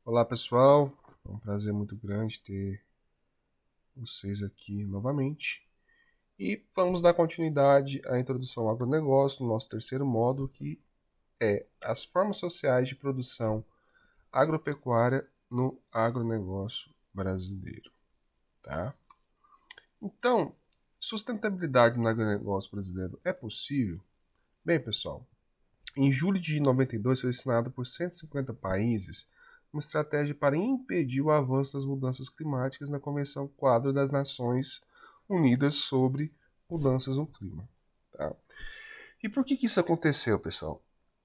Olá pessoal, é um prazer muito grande ter vocês aqui novamente. E vamos dar continuidade à introdução ao agronegócio, no nosso terceiro módulo, que é as formas sociais de produção agropecuária no agronegócio brasileiro. Tá? Então, sustentabilidade no agronegócio brasileiro é possível? Bem, pessoal, em julho de 92 foi assinado por 150 países uma estratégia para impedir o avanço das mudanças climáticas na Convenção Quadro das Nações Unidas sobre Mudanças no Clima. Tá? E por que isso aconteceu, pessoal?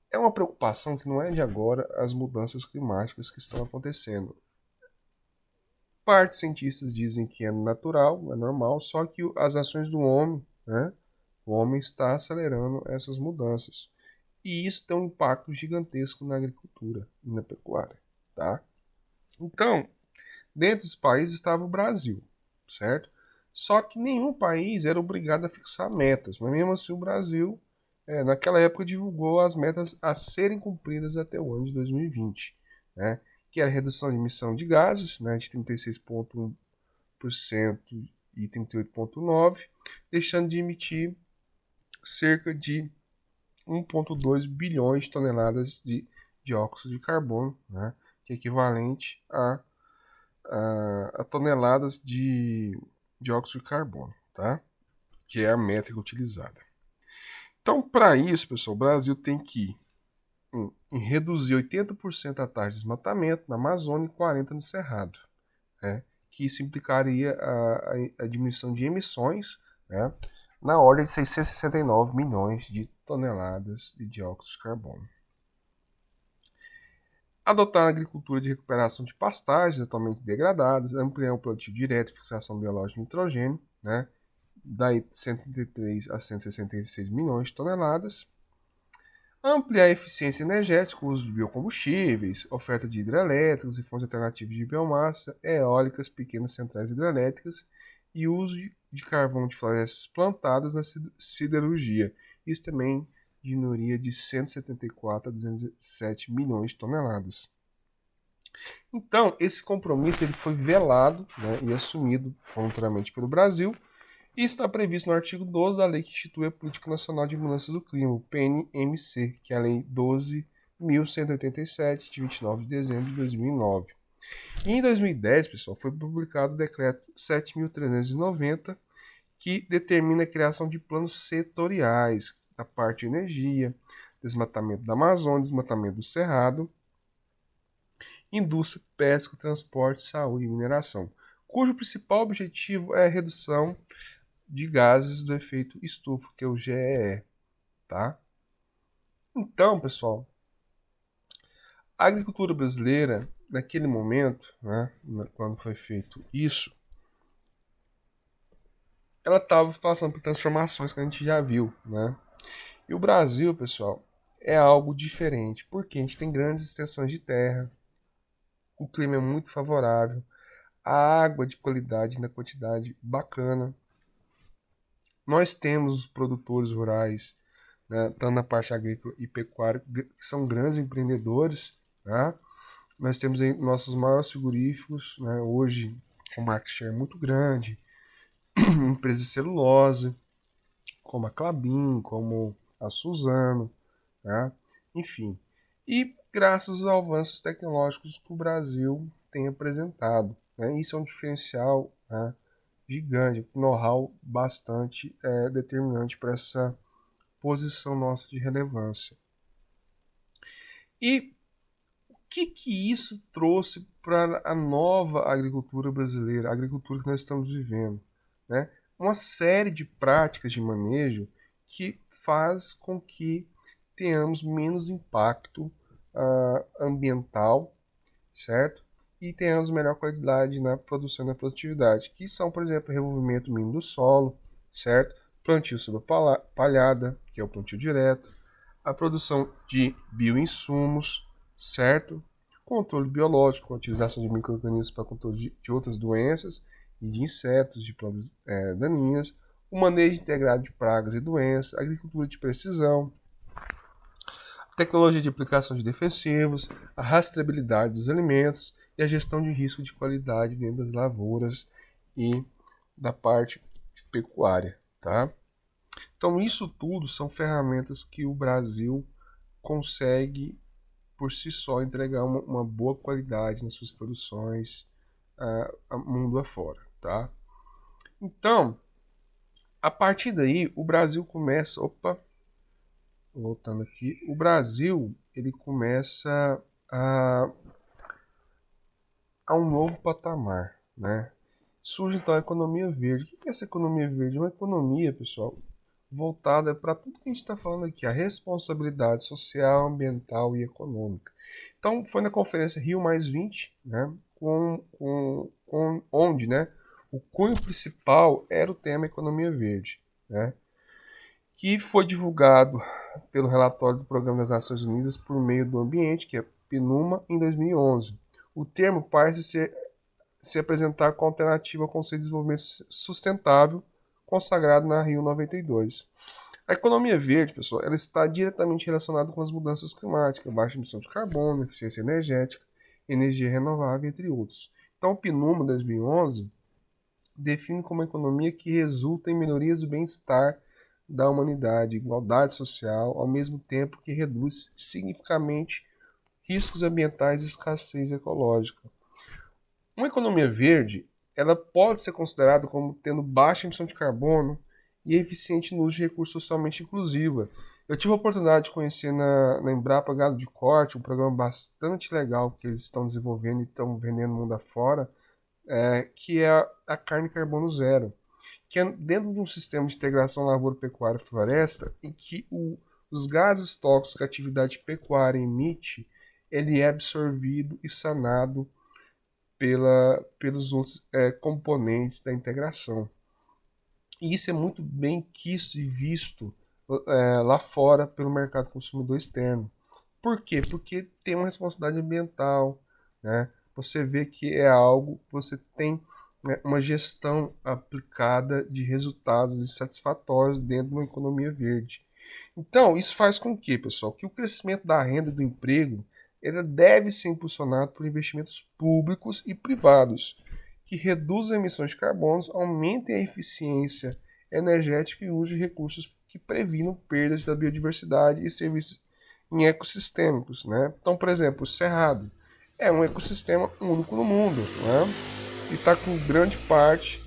É uma preocupação que não é de agora as mudanças climáticas que estão acontecendo. Parte cientistas dizem que é natural, é normal, só que as ações do homem, né? O homem está acelerando essas mudanças. E isso tem um impacto gigantesco na agricultura e na pecuária, tá? Então, dentro dos países estava o Brasil, certo? Só que nenhum país era obrigado a fixar metas, mas mesmo assim o Brasil, naquela época, divulgou as metas a serem cumpridas até o ano de 2020, né? Que era a redução de emissão de gases, né, de 36,1% e 38,9%, deixando de emitir cerca de 1,2 bilhões de toneladas de dióxido de carbono, né, que é equivalente a toneladas de dióxido de carbono, tá? Que é a métrica utilizada. Então, para isso, pessoal, o Brasil tem que reduzir 80% a taxa de desmatamento na Amazônia e 40% no Cerrado, né? Que isso implicaria a diminuição de emissões, né, na ordem de 669 milhões de toneladas de dióxido de carbono. Adotar a agricultura de recuperação de pastagens atualmente degradadas, ampliar o plantio direto e fixação biológica de nitrogênio, né, daí 133 a 166 milhões de toneladas. Ampliar a eficiência energética, o uso de biocombustíveis, oferta de hidrelétricas e fontes alternativas de biomassa, eólicas, pequenas centrais hidrelétricas e uso de carvão de florestas plantadas na siderurgia. Isso também diminuiria de 174 a 207 milhões de toneladas. Então, esse compromisso ele foi velado, né, e assumido voluntariamente pelo Brasil e está previsto no artigo 12 da lei que institui a Política Nacional de Mudanças do Clima, o PNMC, que é a Lei 12.187, de 29 de dezembro de 2009. E em 2010, pessoal, foi publicado o Decreto 7.390, que determina a criação de planos setoriais da parte de energia, desmatamento da Amazônia, desmatamento do Cerrado, indústria, pesca, transporte, saúde e mineração, cujo principal objetivo é a redução de gases do efeito estufa, que é o GEE, tá? Então, pessoal, a agricultura brasileira, naquele momento, né, quando foi feito isso, ela estava passando por transformações que a gente já viu, né? E o Brasil, pessoal, é algo diferente, porque a gente tem grandes extensões de terra, o clima é muito favorável, a água de qualidade na quantidade bacana. Nós temos os produtores rurais, né, tanto na parte agrícola e pecuária, que são grandes empreendedores. Né? Nós temos aí nossos maiores frigoríficos, né, hoje com market share muito grande, empresas de celulose, como a Klabin, como a Suzano, né? Enfim. E graças aos avanços tecnológicos que o Brasil tem apresentado. Né? Isso é um diferencial, né, gigante, um know-how bastante determinante para essa posição nossa de relevância. E o que isso trouxe para a nova agricultura brasileira, a agricultura que nós estamos vivendo? Né? Uma série de práticas de manejo que faz com que tenhamos menos impacto ambiental, certo? E tenhamos melhor qualidade na produção e na produtividade, que são, por exemplo, o revolvimento mínimo do solo, certo? Plantio sob palhada, que é o plantio direto, a produção de bioinsumos, certo? Controle biológico, a utilização de micro-organismos para controle de outras doenças e de insetos, de plantas daninhas, o manejo integrado de pragas e doenças, agricultura de precisão, tecnologia de aplicação de defensivos, a rastreabilidade dos alimentos e a gestão de risco de qualidade dentro das lavouras e da parte de pecuária, tá? Então isso tudo são ferramentas que o Brasil consegue por si só entregar uma boa qualidade nas suas produções mundo afora, tá? Então, a partir daí, o Brasil começa, voltando aqui, o Brasil ele começa a, a um novo patamar, né? Surge então a economia verde. O que é essa economia verde? É uma economia, pessoal, voltada para tudo que a gente está falando aqui, a responsabilidade social, ambiental e econômica. Então, foi na conferência Rio+20, né, onde, né, o cunho principal era o tema economia verde, né, que foi divulgado pelo relatório do Programa das Nações Unidas por meio do Ambiente, que é PNUMA, em 2011. O termo parece se apresentar como alternativa ao conceito de desenvolvimento sustentável consagrado na Rio 92. A economia verde, pessoal, ela está diretamente relacionada com as mudanças climáticas, baixa emissão de carbono, eficiência energética, energia renovável, entre outros. Então, o PNUMA 2011 define como uma economia que resulta em melhorias do bem-estar da humanidade, igualdade social, ao mesmo tempo que reduz significativamente riscos ambientais e escassez ecológica. Uma economia verde, ela pode ser considerada como tendo baixa emissão de carbono e eficiente no uso de recursos socialmente inclusiva. Eu tive a oportunidade de conhecer na Embrapa Gado de Corte, um programa bastante legal que eles estão desenvolvendo e estão vendendo no mundo afora, que é a carne carbono zero, que é dentro de um sistema de integração lavoura, pecuária e floresta, em que os gases tóxicos que a atividade pecuária emite, ele é absorvido e sanado pelos outros componentes da integração. E isso é muito bem quisto e visto lá fora pelo mercado consumidor externo. Por quê? Porque tem uma responsabilidade ambiental, né? Você vê que é algo, você tem, né, uma gestão aplicada de resultados satisfatórios dentro de uma economia verde. Então, isso faz com que, pessoal, que o crescimento da renda e do emprego ele deve ser impulsionado por investimentos públicos e privados, que reduzam emissões de carbono, aumentem a eficiência energética e uso de recursos que previnam perdas da biodiversidade e serviços em ecossistêmicos. Né? Então, por exemplo, o Cerrado é um ecossistema único no mundo, né? E está com grande parte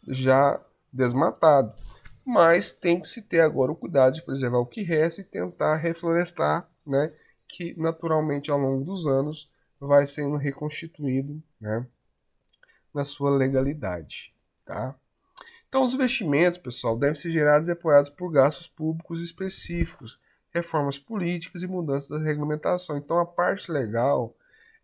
já desmatado. Mas tem que se ter agora o cuidado de preservar o que resta e tentar reflorestar, né? Que naturalmente ao longo dos anos vai sendo reconstituído, né? Na sua legalidade, tá? Então os investimentos, pessoal, devem ser gerados e apoiados por gastos públicos específicos, reformas políticas e mudanças da regulamentação. Então a parte legal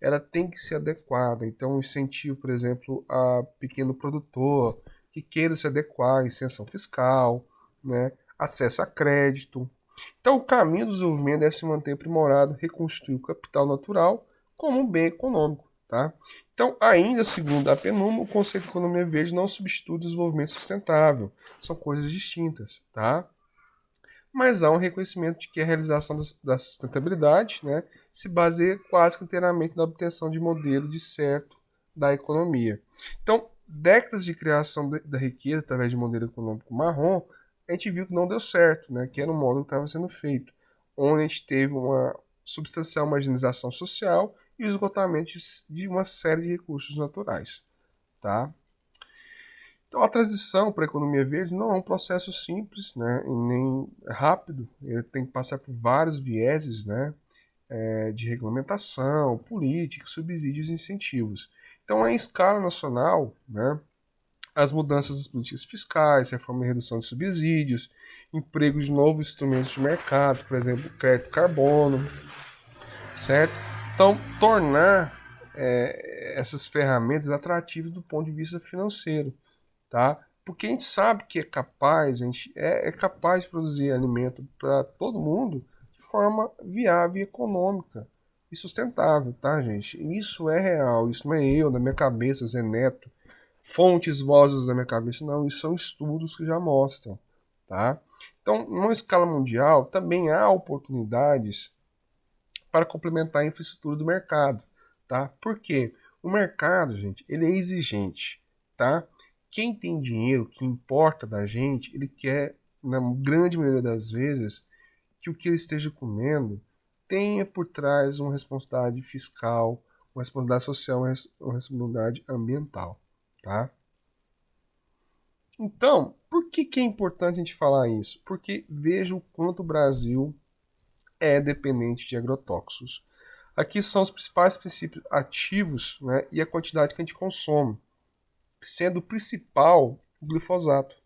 ela tem que ser adequada. Então, um incentivo, por exemplo, a pequeno produtor que queira se adequar, isenção fiscal, né, acesso a crédito. Então, o caminho do desenvolvimento deve se manter aprimorado, reconstruir o capital natural como um bem econômico. Tá? Então, ainda segundo a PNUMA, o conceito de economia verde não substitui o desenvolvimento sustentável. São coisas distintas. Tá? Mas há um reconhecimento de que a realização da sustentabilidade, né, se baseia quase que inteiramente na obtenção de modelo de certo da economia. Então, décadas de criação da riqueza através de modelo econômico marrom, a gente viu que não deu certo, né, que era um modelo que estava sendo feito, onde a gente teve uma substancial marginalização social e o esgotamento de uma série de recursos naturais. Tá? Então, a transição para a economia verde não é um processo simples, né, e nem rápido. Ele tem que passar por vários vieses, né, de regulamentação, política, subsídios e incentivos. Então, em escala nacional, né, as mudanças das políticas fiscais, reforma e redução de subsídios, emprego de novos instrumentos de mercado, por exemplo, crédito carbono, certo? Então, tornar essas ferramentas atrativas do ponto de vista financeiro. Tá? Porque a gente sabe que é capaz, a gente é capaz de produzir alimento para todo mundo de forma viável e econômica e sustentável, tá, gente? Isso é real, isso não é eu, da minha cabeça, Zé Neto, fontes, vozes da minha cabeça, não, isso são estudos que já mostram, tá? Então, numa escala mundial, também há oportunidades para complementar a infraestrutura do mercado, tá? Por quê? O mercado, gente, ele é exigente, tá? Quem tem dinheiro, que importa da gente, ele quer, na grande maioria das vezes, que o que ele esteja comendo tenha por trás uma responsabilidade fiscal, uma responsabilidade social, uma responsabilidade ambiental, tá? Então, por que que é importante a gente falar isso? Porque veja o quanto o Brasil é dependente de agrotóxicos. Aqui são os principais princípios ativos, né, e a quantidade que a gente consome, sendo o principal o glifosato,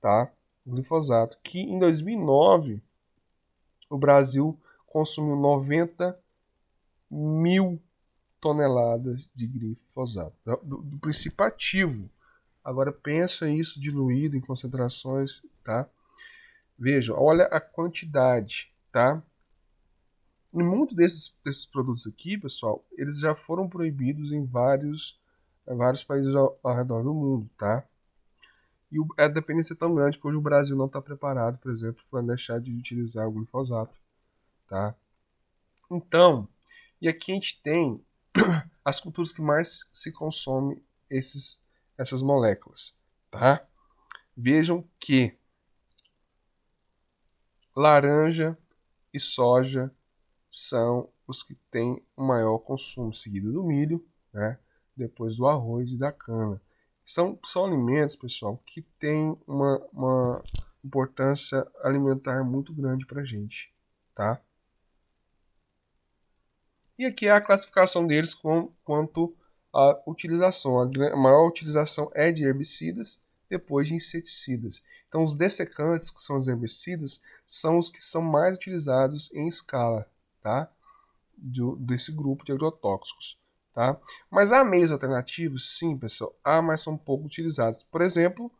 tá? O glifosato, que em 2009 o Brasil consumiu 90 mil toneladas de glifosato, do princípio ativo. Agora pensa isso diluído em concentrações, tá? Veja, olha a quantidade, tá? E muito desses produtos aqui, pessoal, eles já foram proibidos em vários países ao redor do mundo, tá? E a dependência é tão grande que hoje o Brasil não está preparado, por exemplo, para deixar de utilizar o glifosato, tá? Então, e aqui a gente tem as culturas que mais se consomem essas moléculas, tá? Vejam que laranja e soja são os que têm o maior consumo, seguido do milho, né? Depois do arroz e da cana. São alimentos, pessoal, que têm uma importância alimentar muito grande para a gente, tá? E aqui é a classificação deles quanto à utilização. A maior utilização é de herbicidas, depois de inseticidas. Então, os dessecantes, que são os herbicidas, são os que são mais utilizados em escala, tá? Desse grupo de agrotóxicos, tá? Mas há meios alternativos, sim, pessoal, há, mas são pouco utilizados. Por exemplo,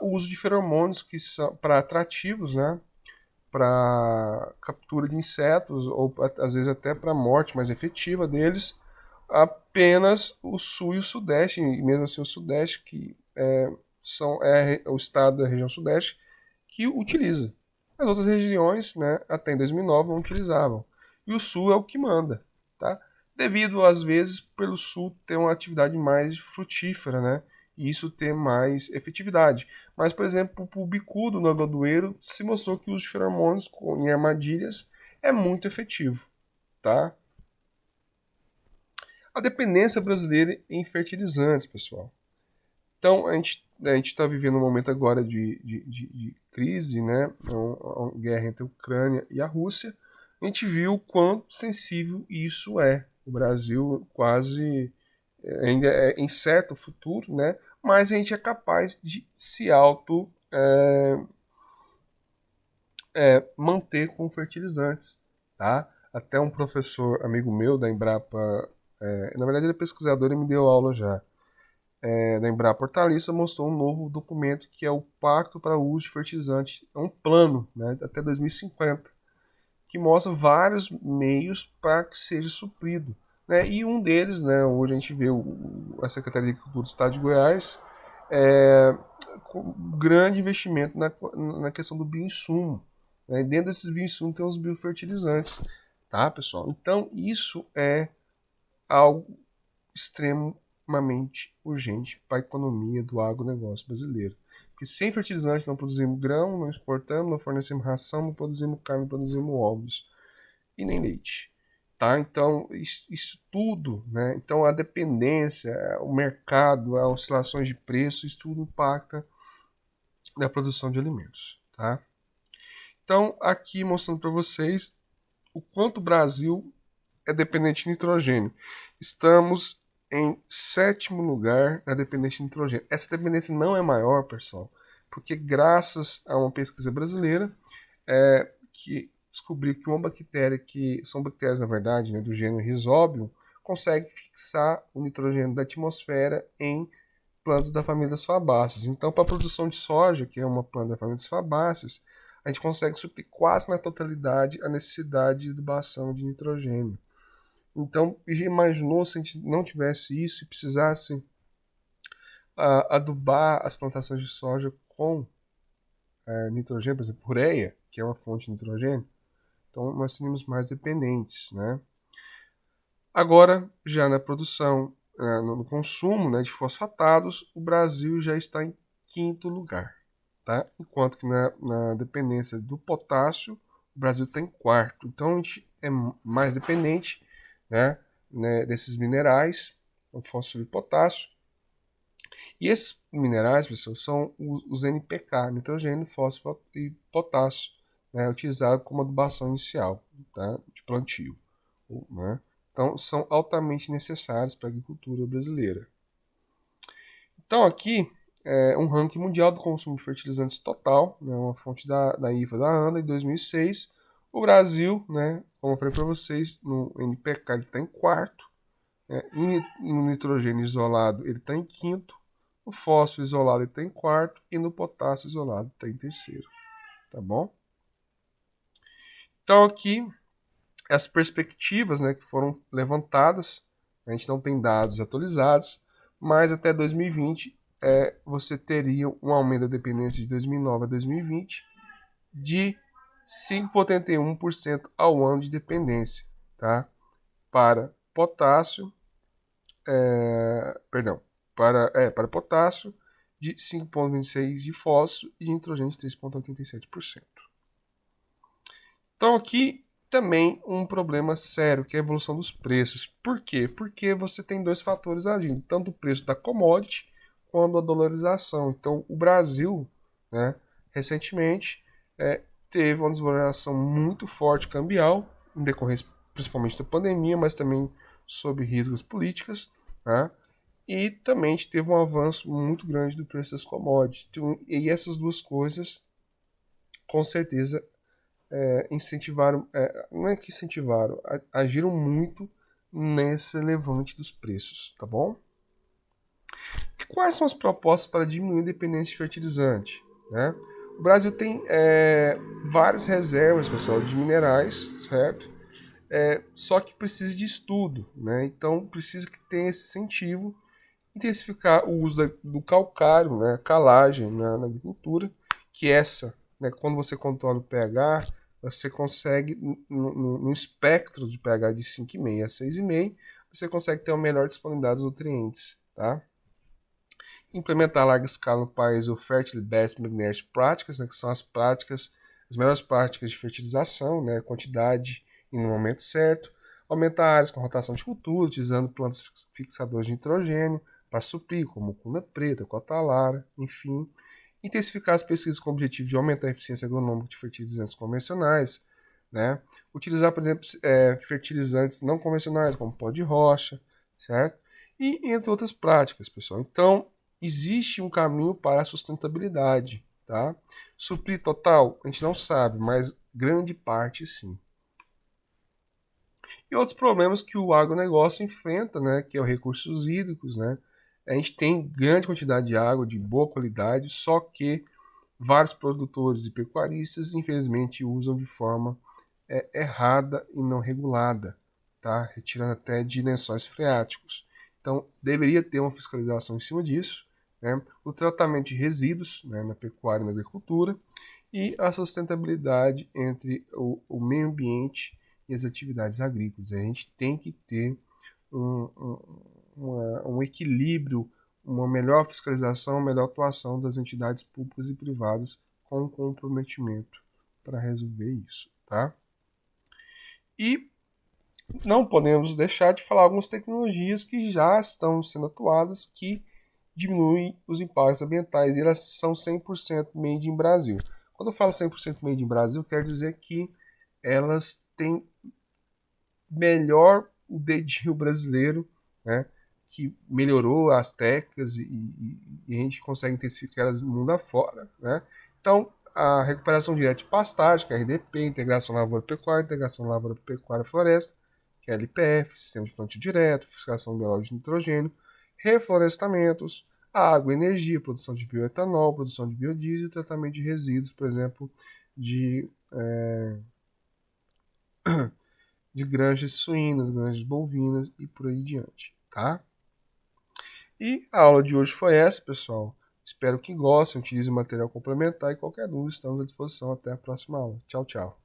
o uso de feromônios que são para atrativos, né? Para captura de insetos ou às vezes até para a morte mais efetiva deles, apenas o sul e o sudeste, e mesmo assim o sudeste, que é o estado da região sudeste, que utiliza. As outras regiões, né, até em 2009, não utilizavam. E o sul é o que manda, tá? Devido, às vezes, pelo sul ter uma atividade mais frutífera, né? E isso ter mais efetividade. Mas, por exemplo, o bicudo no agodoeiro se mostrou que o uso de feromônios em armadilhas é muito efetivo, tá? A dependência brasileira em fertilizantes, pessoal. Então, a gente está vivendo um momento agora de crise, né? Uma guerra entre a Ucrânia e a Rússia. A gente viu o quão sensível isso é. O Brasil quase ainda é incerto o futuro, né? Mas a gente é capaz de se auto manter com fertilizantes, tá? Até um professor amigo meu da Embrapa, na verdade ele é pesquisador e me deu aula já, da Embrapa Hortaliça, mostrou um novo documento que é o Pacto para o Uso de Fertilizantes. É um plano, né, até 2050, que mostra vários meios para que seja suprido. Né? E um deles, né, hoje a gente vê a Secretaria de Agricultura do Estado de Goiás com grande investimento na questão do bioinsumo. Né? E dentro desses bioinsumos tem os biofertilizantes. Tá, pessoal? Então, isso é algo extremamente urgente para a economia do agronegócio brasileiro. Porque sem fertilizante não produzimos grão, não exportamos, não fornecemos ração, não produzimos carne, não produzimos ovos e nem leite. Tá? Então, isso tudo, né? Então, a dependência, o mercado, as oscilações de preço, isso tudo impacta na produção de alimentos. Tá? Então, aqui mostrando para vocês o quanto o Brasil é dependente de nitrogênio. Estamos em sétimo lugar na dependência de nitrogênio. Essa dependência não é maior, pessoal, porque graças a uma pesquisa brasileira que descobriu que uma bactéria, que são bactérias na verdade, né, do gênero Rhizobium, consegue fixar o nitrogênio da atmosfera em plantas da família das fabáceas. Então, para a produção de soja, que é uma planta da família das fabáceas, a gente consegue suprir quase na totalidade a necessidade de adubação de nitrogênio. Então, já imaginou se a gente não tivesse isso e precisasse adubar as plantações de soja com nitrogênio, por exemplo, ureia, que é uma fonte de nitrogênio? Então, nós seríamos mais dependentes, né? Agora, já na produção, no consumo, né, de fosfatados, o Brasil já está em quinto lugar, tá? Enquanto que na dependência do potássio, o Brasil está em quarto. Então, a gente é mais dependente, né, desses minerais, o fósforo e o potássio. E esses minerais, pessoal, são os NPK, nitrogênio, fósforo e potássio, né, utilizado como adubação inicial, tá, de plantio, né? Então, são altamente necessários para a agricultura brasileira. Então, aqui é um ranking mundial do consumo de fertilizantes total, né, uma fonte da IFA da ANDA, em 2006. O Brasil, né, como eu falei para vocês, no NPK ele está em quarto, né, no nitrogênio isolado ele está em quinto, no fósforo isolado ele está em quarto e no potássio isolado está em terceiro, tá bom? Então, aqui as perspectivas, né, que foram levantadas, a gente não tem dados atualizados, mas até 2020 você teria um aumento da dependência de 2009 a 2020 de 5,81% ao ano de dependência, tá? Para potássio, perdão, para potássio de 5,26% de fósforo e de nitrogênio de 3,87%. Então aqui também um problema sério, que é a evolução dos preços. Por quê? Porque você tem dois fatores agindo, tanto o preço da commodity quanto a dolarização. Então o Brasil, né, recentemente, teve uma desvalorização muito forte cambial, em decorrência principalmente da pandemia, mas também sob riscos políticas, né? E também teve um avanço muito grande do preço das commodities. Então, e essas duas coisas, com certeza, incentivaram, não é que incentivaram, agiram muito nesse levante dos preços, tá bom? E quais são as propostas para diminuir a dependência de fertilizante, né? O Brasil tem várias reservas, pessoal, de minerais, certo? Só que precisa de estudo, né? Então precisa que tenha esse incentivo, intensificar o uso do calcário, né? Calagem na agricultura, que né? Quando você controla o pH, você consegue, no espectro de pH de 5,5 a 6,5, você consegue ter uma melhor disponibilidade dos nutrientes, tá? Implementar a larga escala no país o Fertile Best Management Práticas, né, que são as melhores práticas de fertilização, né, quantidade e no momento certo. Aumentar áreas com rotação de cultura, utilizando plantas fixadoras de nitrogênio para suprir, como cuna preta, cotalara, enfim. Intensificar as pesquisas com o objetivo de aumentar a eficiência agronômica de fertilizantes convencionais, né? Utilizar, por exemplo, fertilizantes não convencionais, como pó de rocha, certo? E entre outras práticas, pessoal. Então, existe um caminho para a sustentabilidade, tá? Suprir total, a gente não sabe, mas grande parte sim. E outros problemas que o agronegócio enfrenta, né, que é os recursos hídricos, né? A gente tem grande quantidade de água de boa qualidade, só que vários produtores e pecuaristas, infelizmente, usam de forma errada e não regulada, tá? Retirando até de lençóis freáticos. Então, deveria ter uma fiscalização em cima disso, né? O tratamento de resíduos, né, na pecuária e na agricultura e a sustentabilidade entre o meio ambiente e as atividades agrícolas. A gente tem que ter um, um equilíbrio, uma melhor fiscalização, uma melhor atuação das entidades públicas e privadas com comprometimento para resolver isso, tá? E não podemos deixar de falar algumas tecnologias que já estão sendo atuadas que diminuem os impactos ambientais e elas são 100% made in Brasil. Quando eu falo 100% made in Brasil, quer dizer que elas têm melhor o dedinho brasileiro, né, que melhorou as técnicas e a gente consegue intensificar elas no mundo afora, né? Então, a recuperação direta de pastagem, que é a RDP, integração lavoura-pecuária, integração lavoura-pecuária-floresta, que é a LPF, sistema de plantio direto, fiscalização biológica de nitrogênio, reflorestamentos, água, energia, produção de bioetanol, produção de biodiesel e tratamento de resíduos, por exemplo, de de granjas suínas, granjas bovinas e por aí diante, tá? E a aula de hoje foi essa, pessoal. Espero que gostem, utilizem o material complementar e qualquer dúvida estamos à disposição. Até a próxima aula. Tchau, tchau.